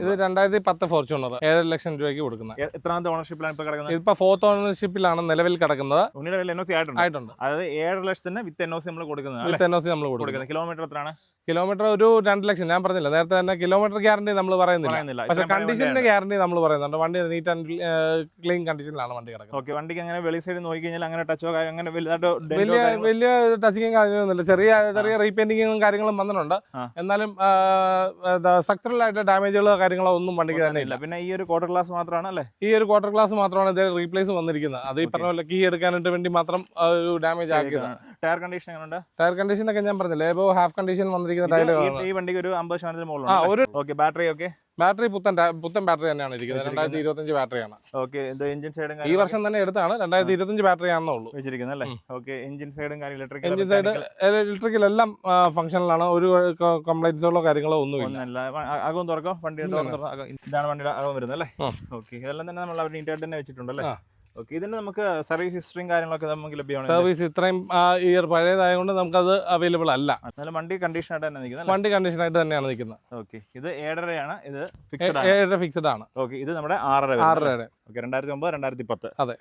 ഇത് 2010 ഫോർച്യൂണർ 7 ലക്ഷം രൂപയ്ക്ക് കൊടുക്കുന്നത്. എത്രാമത്തെ ഓണർഷിപ്പിലാണ് ഇപ്പൊ കിടക്കുന്നത്? ഇതിപ്പോ 4th ഓണർഷിപ്പിലാണ് നിലവിൽ കിടക്കുന്നത്. ഉണ്ണിയുടെ കയ്യിൽ NOC ആയിട്ടുണ്ട്. അതായത് 7 ലക്ഷത്തിന് വിത്ത് NOC നമ്മൾ കൊടുക്കുന്നത്. വിത്ത് NOC നമ്മൾ കൊടുക്കുന്നത്. കിലോമീറ്റർ എത്രയാണ്? കിലോമീറ്റർ ഒരു 2 ലക്ഷം. ഞാൻ പറഞ്ഞില്ല നേരത്തെ തന്നെ കിലോമീറ്റർ ഗ്യാരണ്ടി നമ്മൾ പറയുന്നില്ല. പക്ഷെ കണ്ടീഷന്റെ ഗ്യാരണ്ടി നമ്മൾ പറയുന്നുണ്ട്. വണ്ടി നീറ്റ് ആൻഡ് ക്ലീൻ കണ്ടീഷനിലാണ് വണ്ടി കിടക്കുന്നത്. ഓക്കെ, വണ്ടിക്ക് അങ്ങനെ വെളി സൈഡ് നോക്കി കഴിഞ്ഞാൽ അങ്ങനെ ടച്ചോ അങ്ങനെ വലിയ ടച്ചിങ്ങും കാര്യങ്ങളൊന്നുമില്ല. ചെറിയ റീപെയിന്റിങ്ങും കാര്യങ്ങളും വന്നിട്ടുണ്ട്. എന്നാലും സ്ട്രക്ചറൽ ആയിട്ട് ഡാമേജുകളോ കാര്യങ്ങളോ ഒന്നും വണ്ടിക്ക് തന്നെ ഇല്ല. പിന്നെ ഈ ഒരു ക്വാർട്ടർ ഗ്ലാസ് മാത്രമാണ് അല്ലേ? ഈ ഒരു ക്വാർട്ടർ ഗ്ലാസ് മാത്രമാണ് ഇത് റീപ്ലേസ് വന്നിരിക്കുന്നത്. അത് ഈ പറഞ്ഞ പോലെ കീ എടുക്കാനായിട്ട് വേണ്ടി മാത്രം ഒരു ഡാമേജ് ആക്കിയതാണ്. ടയർ കണ്ടീഷൻ എങ്ങനെയുണ്ട്? ടയർ കണ്ടീഷൻ ഒക്കെ ഞാൻ പറഞ്ഞില്ലേ, ഇപ്പോൾ ഹാഫ് കണ്ടീഷൻ വന്നിരിക്കുന്ന ടയറുകളാണ്. ഈ വണ്ടിക്ക് ഒരു 50% മുകളിൽ. ഓക്കെ, ബാറ്ററി ഒക്കെ ബാറ്ററി പുത്തൻ ബാറ്ററി തന്നെയാണ് ഇരിക്കുന്നത്. 2025 ബാറ്ററിയാണ്. ഓക്കെ, ഇത് എഞ്ചിൻ സൈഡും ഈ വർഷം തന്നെ എടുത്താണ്. 2025 ബാറ്ററി ആണെന്നേ ഉള്ളൂ വെച്ചിരിക്കുന്നത് അല്ലേ? ഓക്കെ, എഞ്ചിൻ സൈഡും എഞ്ചിൻ സൈഡ് ഇലക്ട്രിക്കൽ എല്ലാം ഫംഗ്ഷനിലാണ്. ഒരു കംപ്ലൈന്റ്സുകളോ കാര്യങ്ങളോ ഒന്നുമില്ല. അകം തുറക്കോ, വണ്ടി ഇതാണ് വണ്ടിയുടെ അകം വരുന്നത് അല്ലേ? ഓക്കെ, ഇതെല്ലാം തന്നെ നമ്മൾ അവർ നീറ്റായിട്ട് തന്നെ വെച്ചിട്ടുണ്ടല്ലേ? ഓക്കെ, ഇതിന് നമുക്ക് സർവീസ് ഹിസ്റ്ററിയും കാര്യങ്ങളൊക്കെ നമുക്ക് ലഭ്യമാണ്. സർവീസ് ഇത്രയും ഇയർ പഴയതായതുകൊണ്ട് നമുക്കത് അവൈലബിൾ അല്ല. വണ്ടി കണ്ടീഷൻ ആയിട്ട് തന്നെ നിൽക്കുന്നത്. വണ്ടി കണ്ടീഷൻ ആയിട്ട് തന്നെയാണ് നിൽക്കുന്നത്. ഓക്കെ, ഇത് 7.5 ഇത് ഫിക്സഡ് ആണ്. ഓക്കെ, ഇത് നമ്മുടെ 6.5. ഓക്കെ, 2009 2010. അതെ.